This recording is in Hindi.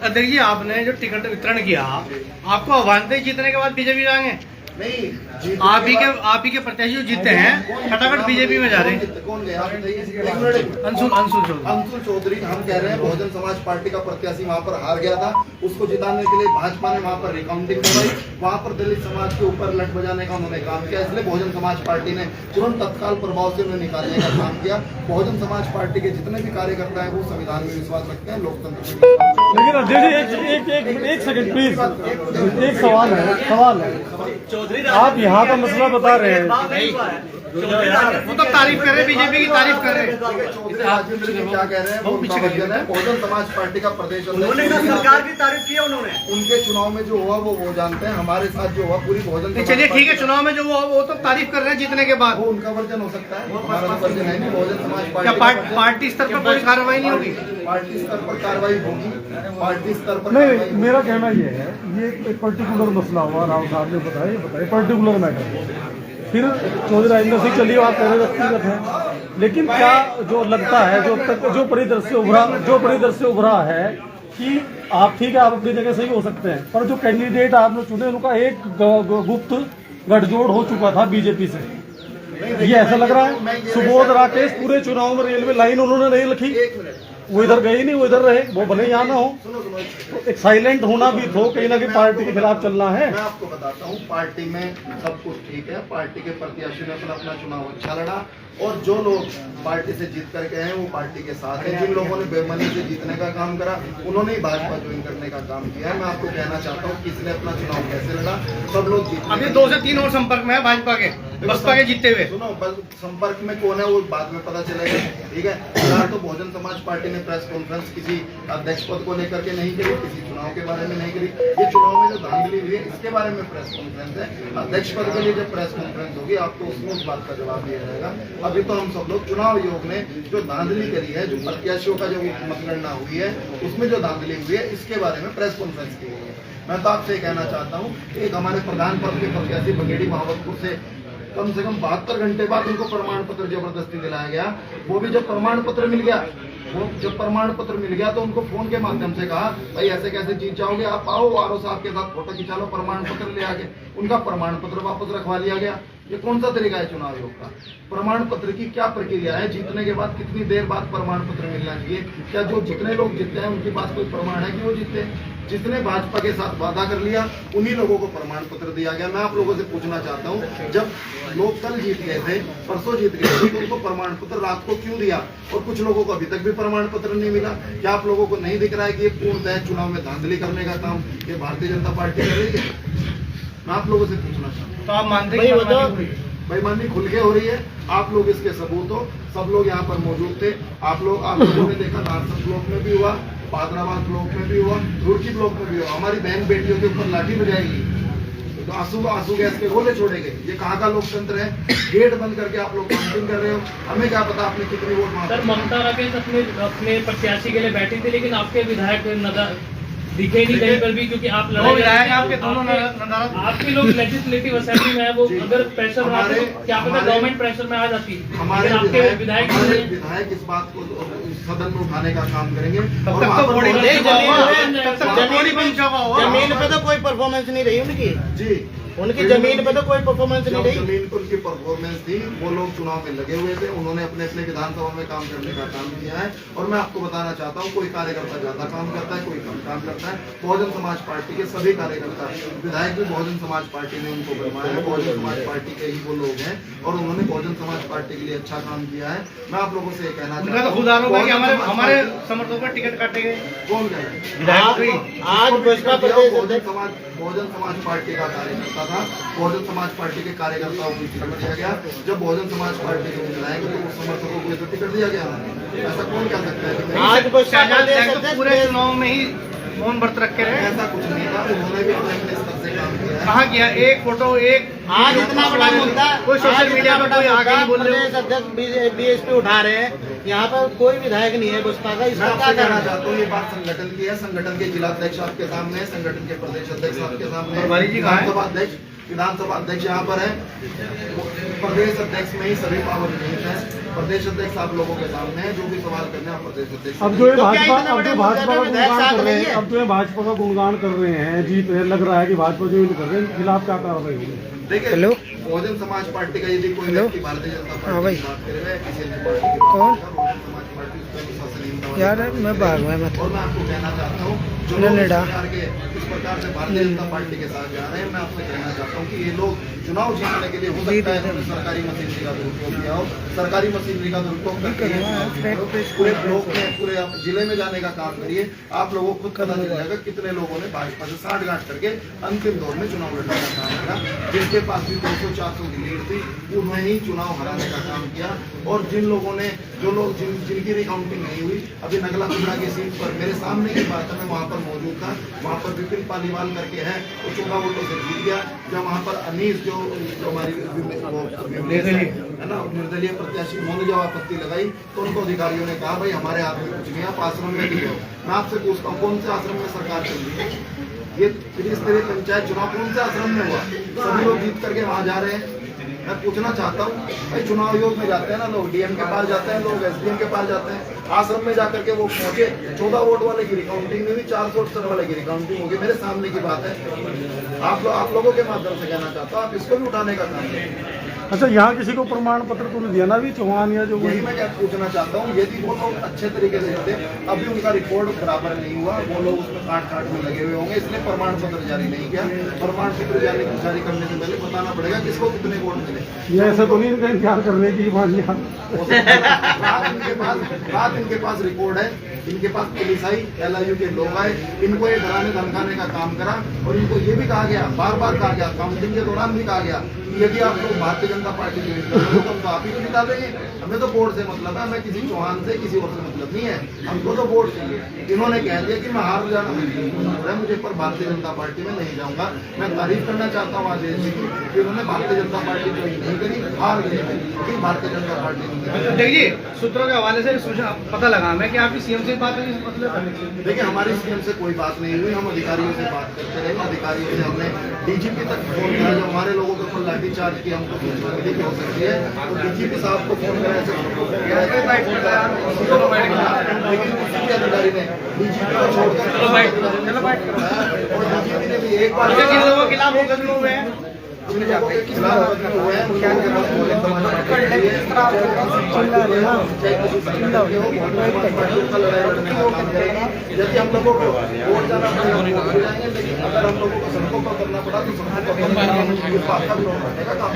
अध्यक्ष जी, आपने जो टिकट वितरण किया, आपको आह्वान थे जीतने के बाद बीजेपी जाएंगे? नहीं, आप ही के प्रत्याशी जो जीते हैं फटाफट बीजेपी में जा रहे हैं। कौन गया? अंशुल चौधरी। हम कह रहे हैं बहुजन समाज पार्टी का प्रत्याशी वहाँ पर हार गया था, उसको जिताने के लिए भाजपा ने वहाँ पर रिकाउंटिंग करवाई, वहाँ पर दलित समाज के ऊपर लट बजाने का उन्होंने काम किया, इसलिए बहुजन समाज पार्टी ने तुरंत तत्काल प्रभाव से उन्हें निकालने का काम किया। बहुजन समाज पार्टी के जितने भी कार्यकर्ता है वो संविधान में विश्वास रखते हैं, लोकतंत्र में। लेकिन अध्यक्ष जी एक सेकंड प्लीज, एक सवाल है। आप यहाँ का मसला बता रहे हैं, वो तो तारीफ कर रहे हैं, बीजेपी की तारीफ कर रहे हैं। क्या कह रहे हैं वो उनका वचन है। बहुजन समाज पार्टी का प्रदेश उन्होंने सरकार की तारीफ की है, उन्होंने उनके चुनाव में जो हुआ वो जानते हैं, हमारे साथ जो हुआ पूरी बहुजन। चलिए ठीक है, चुनाव में जो हुआ वो तो तारीफ कर रहे हैं जीतने के बाद, वो उनका वर्जन हो सकता है, हमारा वर्जन है नहीं। बहुजन समाज पार्टी पार्टी स्तर पर कोई कार्रवाई नहीं होगी? पार्टी स्तर पर कार्रवाई होगी, पार्टी स्तर पर नहीं, मेरा कहना ये है, ये एक पर्टिकुलर मसला हुआ, राव साहब ने बताया पर्टिकुलर मैटर। फिर चौधरी राजेंद्र सिंह, चलिए आप कह रहे व्यक्तिगत हैं, लेकिन क्या जो लगता है, जो परिदृश्य उभरा है कि आप ठीक है, आप अपनी जगह सही हो सकते हैं, पर जो कैंडिडेट आपने चुने उनका एक गुप्त गठजोड़ हो चुका था बीजेपी से, ये ऐसा लग रहा है। सुबोध राकेश पूरे चुनाव में रेलवे लाइन उन्होंने नहीं लिखी, वो इधर गए नहीं, वो इधर रहे, वो भले यहाँ ना हो, तो एक साइलेंट होना भी तो कहीं ना कहीं पार्टी के खिलाफ चलना है। मैं आपको बताता हूँ, पार्टी में सब कुछ ठीक है, पार्टी के प्रत्याशी ने अपना चुनाव अच्छा लड़ा, और जो लोग पार्टी से जीत कर गए हैं वो पार्टी के साथ हैं। जिन लोगों ने बेमनी से जीतने का काम करा उन्होंने ही भाजपा ज्वाइन करने का काम किया है। मैं आपको कहना चाहता हूँ किसने अपना चुनाव कैसे लड़ा, सब लोग जीत। अभी 2 से 3 और संपर्क में है भाजपा के, बसपा के जीतते हुए। सुनो, संपर्क में कौन है वो बाद में पता चलेगा, ठीक है। फिलहाल तो बहुजन समाज पार्टी ने प्रेस कॉन्फ्रेंस किसी अध्यक्ष पद को लेकर के नहीं करी, किसी चुनाव के बारे में नहीं करी। ये चुनाव में जो धांधली हुई है इसके बारे में प्रेस कॉन्फ्रेंस है। अध्यक्ष पद के लिए जब प्रेस कॉन्फ्रेंस होगी आपको उसमें उस बात का जवाब दिया जाएगा। अभी तो हम सब लोग चुनाव आयोग ने जो धांधली करी है, जो प्रत्याशियों का जो मतगणना हुई है उसमें जो धांधली हुई है, इसके बारे में प्रेस कॉन्फ्रेंस की गई है। मैं तो आपसे कहना चाहता हूँ, एक हमारे प्रधान पद के प्रत्याशी बघेड़ी महावतपुर से कम 72 घंटे बाद उनको प्रमाण पत्र जबरदस्ती दिलाया गया। वो भी जब प्रमाण पत्र मिल गया तो उनको फोन के माध्यम से कहा, भाई ऐसे कैसे जीत जाओगे, आप आओ आरओ साहब के साथ फोटो खिंचा लो, प्रमाण पत्र ले आके उनका प्रमाण पत्र वापस रखवा लिया गया। ये कौन सा तरीका है चुनाव आयोग का? प्रमाण पत्र की क्या प्रक्रिया है? जीतने के बाद कितनी देर बाद प्रमाण पत्र मिलना चाहिए? क्या जो जितने लोग जीतते हैं उनके पास कोई प्रमाण है कि वो जीते? जिसने भाजपा के साथ वादा कर लिया उन्हीं लोगों को प्रमाण पत्र दिया गया। मैं आप लोगों से पूछना चाहता हूं, जब लोग कल जीत गए थे, परसों जीत गए थे, तो उनको प्रमाण पत्र रात को क्यों दिया? और कुछ लोगों को अभी तक भी प्रमाण पत्र नहीं मिला। क्या आप लोगों को नहीं दिख रहा है कि ये पूर्णतः चुनाव में धांधली करने का काम ये भारतीय जनता पार्टी कर रही है? मैं आप लोगों से पूछना चाहता हूँ, तो आप मानते हैं बेईमानी खुल के हो रही है? आप लोग इसके सबूत हो, सब लोग यहाँ पर मौजूद थे। आप लोगों ने देखा, नारसन ब्लॉक में भी हुआ, पादराबाद ब्लॉक में भी हुआ, रुड़की ब्लॉक में भी हुआ। हमारी बहन बेटियों के ऊपर लाठी बजाएगी तो आंसू गैस के गोले छोड़ेंगे। ये कहाँ का लोकतंत्र है? गेट बंद करके आप लोग काउंटिंग कर रहे हो। हमें क्या पता आपने कितने वोट मांगे? सर, ममता राकेश अपने प्रत्याशी के लिए बैठी थी, लेकिन आपके विधायक दिखे नहीं कहीं पर भी, क्योंकि आप आपके दोनों आपके लोग लेजिस्लेटिव असेंबली में है, वो अगर प्रेशर में आते तो क्या पता गवर्नमेंट प्रेशर में आ जाती। हमारे आपके विधायक इस बात को सदन में उठाने का काम करेंगे। जमीन पे तो कोई परफॉर्मेंस नहीं रही उनकी जी, उनकी जमीन पे तो कोई परफॉर्मेंस नहीं रही। जमीन पर उनकी परफॉर्मेंस थी, वो लोग चुनाव में लगे हुए थे, उन्होंने अपने अपने विधानसभा में काम करने का काम किया है। और मैं आपको बताना चाहता हूँ, कोई कार्यकर्ता ज्यादा काम करता है, कोई कम काम करता है। बहुजन समाज पार्टी के सभी कार्यकर्ता, विधायक भी बहुजन समाज पार्टी ने उनको बनवाया है, बहुजन समाज पार्टी के ही वो लोग हैं और उन्होंने बहुजन समाज पार्टी के लिए अच्छा काम किया है। मैं आप लोगों से ये कहना चाहता हूँ, हमारे समर्थकों पर टिकट काटे गए। कौन कह रहे हैं? आज बसपा बहुजन समाज पार्टी का कार्यकर्ता था, बहुजन समाज पार्टी के कार्यकर्ताओं को टिकट दिया गया। जब बहुजन समाज पार्टी को बुलाएंगे तो उस समर्थकों को तो टिकट दिया गया। ऐसा कौन कह सकता है कि आज पूरे चुनाव में ही मौन व्रत रखे रहे? ऐसा कुछ नहीं था, उन्होंने भी अपने स्तर से काम किया है। कहाँ किया? एक फोटो, एक आज इतना बड़ा मुद्दा कोई सोशल मीडिया पर कोई आगे नहीं बोल रहे। अध्यक्ष बीएसपी उठा रहे हैं, यहाँ पर कोई विधायक नहीं है बसपा का। इसका क्या कहना चाहता हूँ, ये बात संगठन की है। संगठन के जिला अध्यक्ष आपके सामने है, संगठन के प्रदेश अध्यक्ष आपके सामने, विधानसभा अध्यक्ष विधानसभा अध्यक्ष यहाँ पर है, प्रदेश अध्यक्ष में ही सभी पावर नहीं है। प्रदेश अध्यक्ष आप लोगों के सामने है, जो भी सवाल करने हैं आप प्रदेश अध्यक्ष। अब जो ये तो क्या भाजपा इतने अब बड़े जो भाजपा का मुद्दे पे गुणगान कर रहे नहीं हैं है? अब जो ये भाजपा का गुणगान कर रहे हैं, जीत लग रहा है कि भाजपा जो कर रहे हैं इनके खिलाफ क्या कार्रवाई होगी? देखिए, बहुजन समाज पार्टी का यदि कोई व्यक्ति भारतीय जनता पार्टी की बात करेगा, किसी अन्य पार्टी की बात करेगा, बहुजन समाज पार्टी उस पर विश्वसनीय यार मैं भाग में मत और मैं आपको कहना चाहता हूँ, जो लोग इस प्रकार से भारतीय जनता पार्टी के साथ जा रहे हैं, मैं आपसे कहना चाहता हूँ कि ये लोग चुनाव जीतने के लिए हो सकता है उन्होंने सरकारी मशीनरी का दुरुपयोग किया हो, सरकारी मशीनरी का दुरुपयोग करके पूरे ब्लॉक में, पूरे जिले में जाने का काम करिए। आप लोगों को खुद पता चल जाएगा कितने लोगों ने भाजपा से साठगांठ करके अंतिम दौर में चुनाव लड़ने का काम किया। जिनके पास भी 200-400 की लीड थी, उन्होंने ही चुनाव हराने का काम किया। और जिन लोगों ने, जो लोग जिनकी रिकाउंटिंग नहीं हुई, अभी नगला कुंडा की सीट पर मेरे सामने की बात है, मैं वहाँ पर मौजूद था, वहाँ पर विपिन पालीवाल करके है, वो 14 वोटों से जीत गया। जब वहाँ पर अनीस जो हमारी है ना निर्दलीय प्रत्याशी, उन्होंने जब आपत्ति लगाई तो उनको अधिकारियों ने कहा भाई हमारे हाथ में कुछ नहीं, आप आश्रम में भी हो। मैं आपसे पूछता हूँ, कौन से आश्रम में सरकार चल रही है? ये त्रिस्तरीय पंचायत चुनाव कौन से आश्रम में हुआ? सभी लोग जीत करके वहाँ जा रहे हैं। मैं पूछना चाहता हूँ, भाई चुनाव आयोग में जाते हैं ना लोग, डीएम के पास जाते हैं लोग, एसडीएम के पास जाते हैं, आश्रम में जाकर के वो पहुंचे, 14 वोट वाले की रिकाउंटिंग में भी 468 वाले की रिकाउंटिंग होगी। मेरे सामने की बात है, आप लोगों के माध्यम से कहना चाहता हूँ, आप इसको भी उठाने का काम करें। अच्छा, यहाँ किसी को प्रमाण पत्र तो नहीं दिया ना अभी चौहान या जो यही मैं क्या पूछना चाहता हूँ, यदि वो लोग अच्छे तरीके से थे, अभी उनका रिकॉर्ड बराबर नहीं हुआ, वो लोग उसमें काट में लगे हुए होंगे, इसलिए प्रमाण पत्र जारी नहीं किया। प्रमाण पत्र जारी करने से पहले बताना पड़ेगा किसको कितने वोट मिले। ये ऐसा तो नहीं इनका इंतजार करने की मान लिया बात इनके पास रिकॉर्ड है, इनके पास पुलिस आई, LIU के लोग आए, इनको ये डराने धमकाने का काम करा। और इनको ये भी कहा गया, बार बार कहा गया, काउंटिंग के दौरान भी कहा गया, यदि आप लोग भारतीय जनता पार्टी के तो हम तो आप ही को निकाल देंगे, हमें तो वोट से मतलब है, हमें किसी चौहान से किसी और से मतलब नहीं है, हमको तो वोट चाहिए। इन्होंने कह दिया कि मैं हार जाना है मुझे, पर भारतीय जनता पार्टी में नहीं जाऊंगा। मैं तारीफ करना चाहता हूँ आज जी की कि उन्होंने भारतीय जनता पार्टी को नहीं करी, हार गई, लेकिन भारतीय जनता पार्टी नहीं। देखिए, सूत्रों के हवाले से सूचना पता लगा मैं कि आपकी सीएम से बात हुई, मतलब देखिए हमारी सीएम से कोई बात नहीं हुई, हम अधिकारियों से बात करते रहे, अधिकारियों से हमने डीजीपी तक फोन किया, जो हमारे लोगों के ऊपर लाठीचार्ज की हमको सूचना मिली कि हो सकती है, तो डीजीपी साहब को फोन करा, ऐसे हमको फोन किया लेकिन किसी भी अधिकारी ने डीजीपी को छोड़कर और डीजीपी ने भी एक बार जिन लोगों के खिलाफ मुकदमे हुए हैं, उन लोगों के खिलाफ मुकदमे हुए हैं, उन लोगों के पास बोले यदि हम लोगों को वोट जाना पड़ेगा वोट हो जाएंगे, लेकिन अगर हम लोगों को सड़कों पर करना पड़ा तो सड़कों पर करने का काम